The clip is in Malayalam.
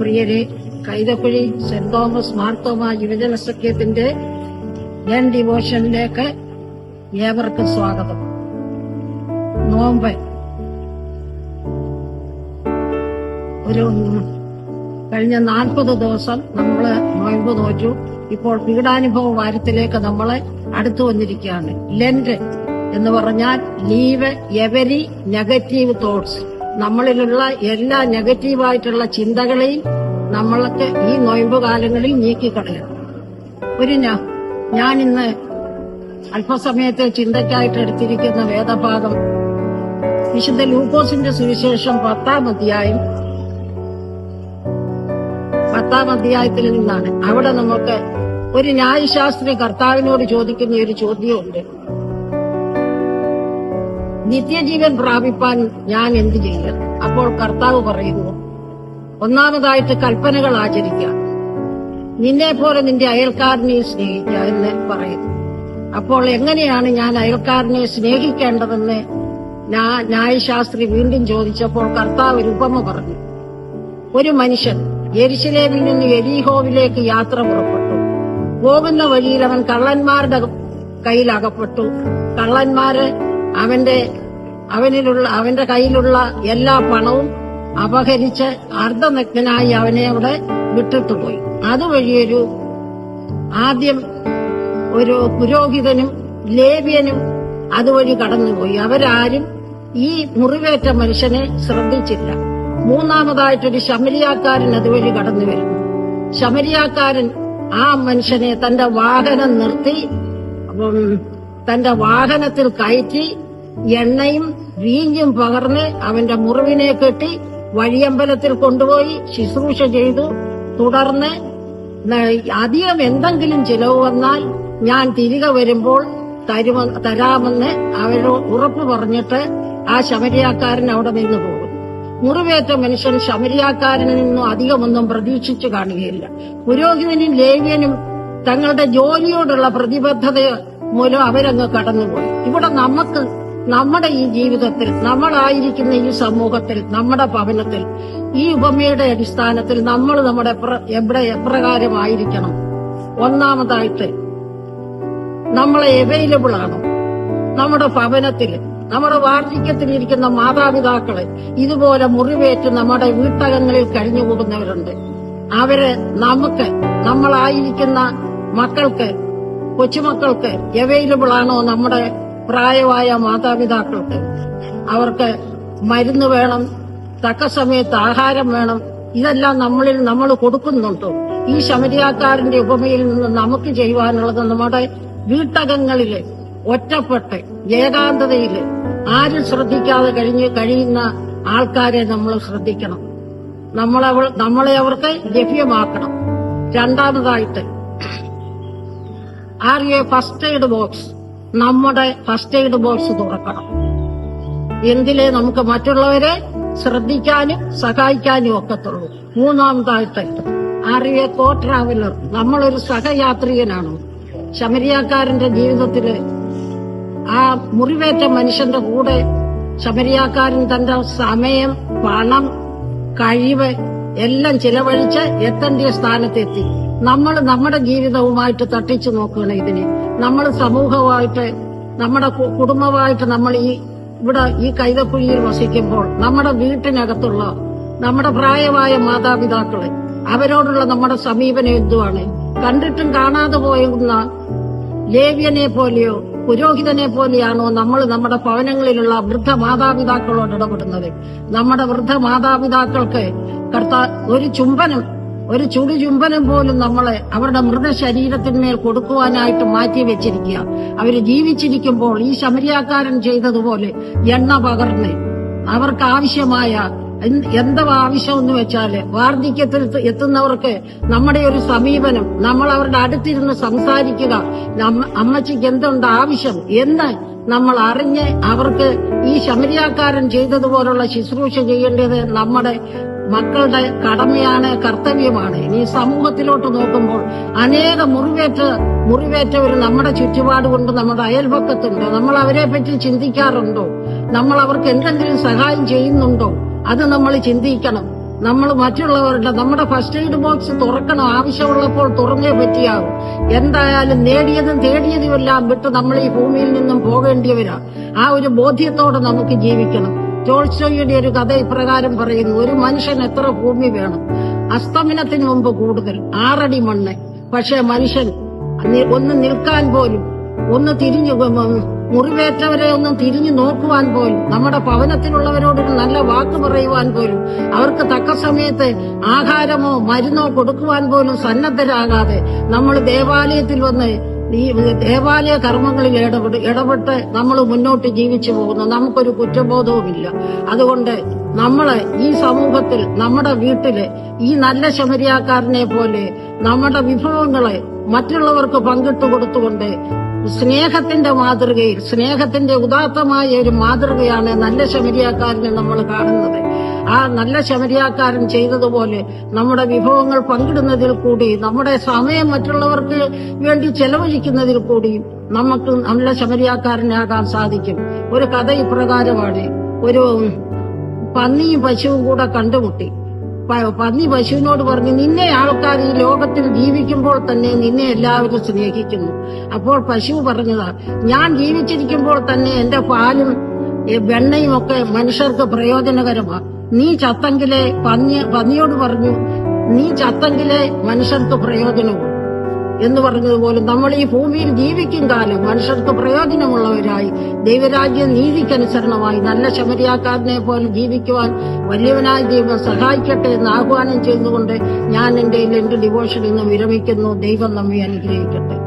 പ്രിയരെ, കൈതക്കുഴി സെന്റ് തോമസ് മാർത്തോമ യുവജന സഖ്യത്തിന്റെ ലെൻ ഡിവോഷനിലേക്ക് ഏവർക്കും സ്വാഗതം. നോമ്പ് കഴിഞ്ഞ 40 ദിവസം നമ്മള് നോയമ്പ് നോറ്റു. ഇപ്പോൾ പീഡാനുഭവ വാരത്തിലേക്ക് നമ്മള് അടുത്തു വന്നിരിക്കുകയാണ്. ലെന്റ് എന്ന് പറഞ്ഞാൽ ലീവ് എവരി നെഗറ്റീവ് തോട്ട്സ്. നമ്മളിലുള്ള എല്ലാ നെഗറ്റീവായിട്ടുള്ള ചിന്തകളെയും നമ്മൾക്ക് ഈ നോയമ്പ് കാലങ്ങളിൽ നീക്കിക്കളയണം. ഞാനിന്ന് അല്പസമയത്തെ ചിന്തയ്ക്കായിട്ട് എടുത്തിരിക്കുന്ന വേദഭാഗം വിശുദ്ധ ലൂക്കോസിന്റെ സുവിശേഷം 10-ാം അധ്യായത്തിൽ നിന്നാണ്. അവിടെ നമുക്ക് ഒരു ന്യായശാസ്ത്രി കർത്താവിനോട് ചോദിക്കുന്ന ഒരു ചോദ്യമുണ്ട്. നിത്യജീവൻ പ്രാപിപ്പാൻ ഞാൻ എന്ത് ചെയ്യണം? അപ്പോൾ കർത്താവ് പറയുന്നു, ഒന്നാമതായിട്ട് കൽപ്പനകൾ ആചരിക്കുക, നിന്നെ പോലെ നിന്റെ അയൽക്കാരനെ സ്നേഹിക്കുക എന്ന് പറയുന്നു. അപ്പോൾ എങ്ങനെയാണ് ഞാൻ അയൽക്കാരനെ സ്നേഹിക്കേണ്ടതെന്ന് ന്യായശാസ്ത്രി വീണ്ടും ചോദിച്ചപ്പോൾ കർത്താവ് ഒരു ഉപമ പറഞ്ഞു. ഒരു മനുഷ്യൻ യെരുശലേമിൽ നിന്ന് യെരീഹോവിലേക്ക് യാത്ര പുറപ്പെട്ടു. പോകുന്ന വഴിയിൽ അവൻ കള്ളന്മാരുടെ കയ്യിൽ അകപ്പെട്ടു. കള്ളന്മാര് അവന്റെ കയ്യിലുള്ള എല്ലാ പണവും അപഹരിച്ച് അർദ്ധനഗ്നനായി അവനെ അവിടെ വിട്ടിട്ടുപോയി. അതുവഴി ആദ്യം ഒരു പുരോഹിതനും ലേവ്യനും അതുവഴി കടന്നുപോയി. അവരാരും ഈ മുറിവേറ്റ മനുഷ്യനെ ശ്രദ്ധിച്ചില്ല. മൂന്നാമതായിട്ടൊരു ശമരിയാക്കാരൻ അതുവഴി കടന്നു വരുന്നു. ശമരിയാക്കാരൻ ആ മനുഷ്യനെ തന്റെ വാഹനം നിർത്തി തന്റെ വാഹനത്തിൽ കയറ്റി എണ്ണയും വീഞ്ഞും പകർന്ന് അവന്റെ മുറിവിനെ കെട്ടി വഴിയമ്പലത്തിൽ കൊണ്ടുപോയി ശുശ്രൂഷ ചെയ്തു. തുടർന്ന് അധികം എന്തെങ്കിലും ചിലവ് വന്നാൽ ഞാൻ തിരികെ വരുമ്പോൾ തരാമെന്ന് അവരോട് ഉറപ്പ് പറഞ്ഞിട്ട് ആ ശമരിയാക്കാരൻ അവിടെ നിന്ന് പോകും. മുറിവേറ്റ മനുഷ്യൻ ശമരിയാക്കാരനിൽ നിന്നും അധികമൊന്നും പ്രതീക്ഷിച്ചു കാണുകയില്ല. പുരോഹിതനും ലേവ്യനും തങ്ങളുടെ ജോലിയോടുള്ള പ്രതിബദ്ധത മൂലം അവരങ്ങ് കടന്നുപോയി. ഇവിടെ നമ്മുടെ ഈ ജീവിതത്തിൽ, നമ്മളായിരിക്കുന്ന ഈ സമൂഹത്തിൽ, നമ്മുടെ ഭവനത്തിൽ ഈ ഉപമയുടെ അടിസ്ഥാനത്തിൽ നമ്മൾ എപ്രകാരമായിരിക്കണം? ഒന്നാമതായിട്ട് നമ്മളെ അവൈലബിൾ ആണോ? നമ്മുടെ ഭവനത്തിൽ, നമ്മുടെ വാർദ്ധക്യത്തിലിരിക്കുന്ന മാതാപിതാക്കള് ഇതുപോലെ മുറിവേറ്റ് നമ്മുടെ വീട്ടകങ്ങളിൽ കഴിഞ്ഞുകൂടുന്നവരുണ്ട്. അവര് നമ്മളായിരിക്കുന്ന മക്കൾക്ക്, കൊച്ചുമക്കൾക്ക് അവൈലബിൾ ആണോ? നമ്മുടെ പ്രായമായ മാതാപിതാക്കൾക്ക് അവർക്ക് മരുന്ന് വേണം, തക്ക സമയത്ത് ആഹാരം വേണം. ഇതെല്ലാം നമ്മൾ കൊടുക്കുന്നുണ്ടോ? ഈ ശമരിയാക്കാരന്റെ ഉപമയിൽ നിന്ന് നമുക്ക് ചെയ്യുവാനുള്ളത് നമ്മുടെ വീട്ടകങ്ങളില് ഒറ്റപ്പെട്ട് ഏകാന്തതയില് ആരും ശ്രദ്ധിക്കാതെ കഴിയുന്ന ആൾക്കാരെ നമ്മൾ ശ്രദ്ധിക്കണം. നമ്മളെ അവർക്ക് ലഭ്യമാക്കണം. രണ്ടാമതായിട്ട് ഫസ്റ്റ് എയ്ഡ് ബോക്സ്, നമ്മുടെ ഫസ്റ്റ് എയ്ഡ് ബോക്സ് തുറക്കണം. എന്തിലേ നമുക്ക് മറ്റുള്ളവരെ ശ്രദ്ധിക്കാനും സഹായിക്കാനും ഒക്കത്തുള്ളൂ. മൂന്നാമതായിട്ട് കോ ട്രാവലർ, നമ്മളൊരു സഹയാത്രികനാണോ? ശമരിയാക്കാരന്റെ ജീവിതത്തില് ആ മുറിവേറ്റ മനുഷ്യന്റെ കൂടെ ശമരിയാക്കാരൻ തന്റെ സമയം, പണം, കഴിവ് എല്ലാം ചിലവഴിച്ച് എത്തേണ്ട സ്ഥാനത്തെത്തി. നമ്മൾ നമ്മുടെ ജീവിതവുമായിട്ട് തട്ടിച്ചു നോക്കുകയാണ് ഇതിനെ. നമ്മൾ സമൂഹമായിട്ട്, നമ്മുടെ കുടുംബമായിട്ട് നമ്മൾ ഇവിടെ ഈ കൈതക്കുഴിയിൽ വസിക്കുമ്പോൾ നമ്മുടെ വീട്ടിനകത്തുള്ള നമ്മുടെ പ്രായമായ മാതാപിതാക്കള് അവരോടുള്ള നമ്മുടെ സമീപനം എന്തുവാണ്? കണ്ടിട്ടും കാണാതെ പോയുന്ന ലേവ്യനെ പോലെയോ പുരോഹിതനെ പോലെയാണോ നമ്മൾ നമ്മുടെ ഭവനങ്ങളിലുള്ള വൃദ്ധ മാതാപിതാക്കളോട് ഇടപെടുന്നത്? നമ്മുടെ വൃദ്ധ മാതാപിതാക്കൾക്ക് ഒരു ചുടുചുംബനം പോലും നമ്മളെ അവരുടെ മൃതശരീരത്തിന്മേൽ കൊടുക്കുവാനായിട്ട് മാറ്റിവെച്ചിരിക്കുക. അവര് ജീവിച്ചിരിക്കുമ്പോൾ ഈ ശമരിയാക്കാരൻ ചെയ്തതുപോലെ എണ്ണ പകർന്ന് അവർക്ക് ആവശ്യമായ എന്താ ആവശ്യമെന്ന് വെച്ചാല് വാർദ്ധക്യത്തിൽ എത്തുന്നവർക്ക് നമ്മുടെ ഒരു സമീപനം, നമ്മൾ അവരുടെ അടുത്തിരുന്ന് സംസാരിക്കുക, അമ്മച്ചിക്ക് എന്തുണ്ട് ആവശ്യം എന്ന് നമ്മൾ അറിഞ്ഞ് അവർക്ക് ഈ ശമരിയാക്കാരൻ ചെയ്തതുപോലുള്ള ശുശ്രൂഷ ചെയ്യേണ്ടത് നമ്മുടെ മക്കളുടെ കടമയാണ്, കർത്തവ്യമാണ്. ഇനി സമൂഹത്തിലോട്ട് നോക്കുമ്പോൾ അനേക മുറിവേറ്റവർ നമ്മുടെ ചുറ്റുപാട് കൊണ്ട് നമ്മുടെ അയൽപക്കത്തുണ്ട്. നമ്മൾ അവരെ പറ്റി ചിന്തിക്കാറുണ്ടോ? നമ്മൾ അവർക്ക് എന്തെങ്കിലും സഹായം ചെയ്യുന്നുണ്ടോ? അത് നമ്മൾ ചിന്തിക്കണം. നമ്മൾ മറ്റുള്ളവരുടെ നമ്മുടെ ഫസ്റ്റ് എയ്ഡ് ബോക്സ് തുറക്കണം, ആവശ്യമുള്ളപ്പോൾ തുറന്നേ പറ്റിയാവും. എന്തായാലും നേടിയതും തേടിയതുമെല്ലാം വിട്ട് നമ്മൾ ഈ ഭൂമിയിൽ നിന്നും പോകേണ്ടിയവരാ. ആ ഒരു ബോധ്യത്തോടെ നമുക്ക് ജീവിക്കണം. ടോൾസ്റ്റോയുടെ ഒരു കഥ ഇപ്രകാരം പറയുന്നു: ഒരു മനുഷ്യൻ എത്ര ഭൂമി വേണം? അസ്തമനത്തിന് മുമ്പ് കൂടുതൽ 6 അടി മണ്ണ്. പക്ഷെ മനുഷ്യൻ ഒന്ന് നിൽക്കാൻ പോലും, ഒന്ന് തിരിഞ്ഞു, മുറിവേറ്റവരെ ഒന്നും തിരിഞ്ഞു നോക്കുവാൻ പോലും, നമ്മുടെ ഭവനത്തിലുള്ളവരോടൊരു നല്ല വാക്ക് പറയുവാൻ പോലും, അവർക്ക് തക്ക സമയത്ത് ആഹാരമോ മരുന്നോ കൊടുക്കുവാൻ പോലും സന്നദ്ധരാകാതെ നമ്മൾ ദേവാലയത്തിൽ വന്ന് ഈ ദേവാലയ കർമ്മങ്ങളിൽ ഇടപെട്ട് നമ്മൾ മുന്നോട്ട് ജീവിച്ചു പോകുന്നു. നമുക്കൊരു കുറ്റബോധവുമില്ല. അതുകൊണ്ട് നമ്മള് ഈ സമൂഹത്തിൽ, നമ്മുടെ വീട്ടില് ഈ നല്ല ശമരിയാക്കാരനെ പോലെ നമ്മുടെ വിഭവങ്ങളെ മറ്റുള്ളവർക്ക് പങ്കിട്ടു കൊടുത്തുകൊണ്ട് സ്നേഹത്തിന്റെ മാതൃകയിൽ, സ്നേഹത്തിന്റെ ഉദാത്തമായ ഒരു മാതൃകയാണ് നല്ല ശമരിയാക്കാരനെ നമ്മൾ കാണുന്നത്. ആ നല്ല ശമരിയാക്കാരൻ ചെയ്തതുപോലെ നമ്മുടെ വിഭവങ്ങൾ പങ്കിടുന്നതിൽ കൂടി, നമ്മുടെ സമയം മറ്റുള്ളവർക്ക് വേണ്ടി ചെലവഴിക്കുന്നതിൽ കൂടി നമുക്ക് നല്ല ശമരിയാക്കാരനാകാൻ സാധിക്കും. ഒരു കഥ ഇപ്രകാരമാണ്: ഒരു പന്നിയും പശുവും കൂടെ കണ്ടുമുട്ടി. പന്നി പശുവിനോട് പറഞ്ഞു, നിന്നെ ആൾക്കാർ ഈ ലോകത്തിൽ ജീവിക്കുമ്പോൾ തന്നെ നിന്നെ എല്ലാവരും സ്നേഹിക്കുന്നു. അപ്പോൾ പശു പറഞ്ഞതാ, ഞാൻ ജീവിച്ചിരിക്കുമ്പോൾ തന്നെ എന്റെ പാലും വെണ്ണയും ഒക്കെ മനുഷ്യർക്ക് പ്രയോജനകരമാണ്. നീ ചത്തെങ്കിലേ, പന്നിയോട് പറഞ്ഞു, നീ ചത്തെങ്കിലേ മനുഷ്യർക്ക് പ്രയോജനവും എന്ന് പറഞ്ഞതുപോലെ നമ്മൾ ഈ ഭൂമിയിൽ ജീവിക്കും കാലം മനുഷ്യർക്ക് പ്രയോജനമുള്ളവരായി, ദൈവരാജ്യ നീതിക്കനുസരണമായി നല്ല ശമരിയാക്കാരനെ പോലെ ജീവിക്കുവാൻ വലിയവനായ ദൈവം സഹായിക്കട്ടെ എന്ന് ആഹ്വാനം ചെയ്തുകൊണ്ട് ഞാൻ എന്റെ ഡിവോഷനിൽ നിന്ന് വിരമിക്കുന്നു. ദൈവം നമ്മെ അനുഗ്രഹിക്കട്ടെ.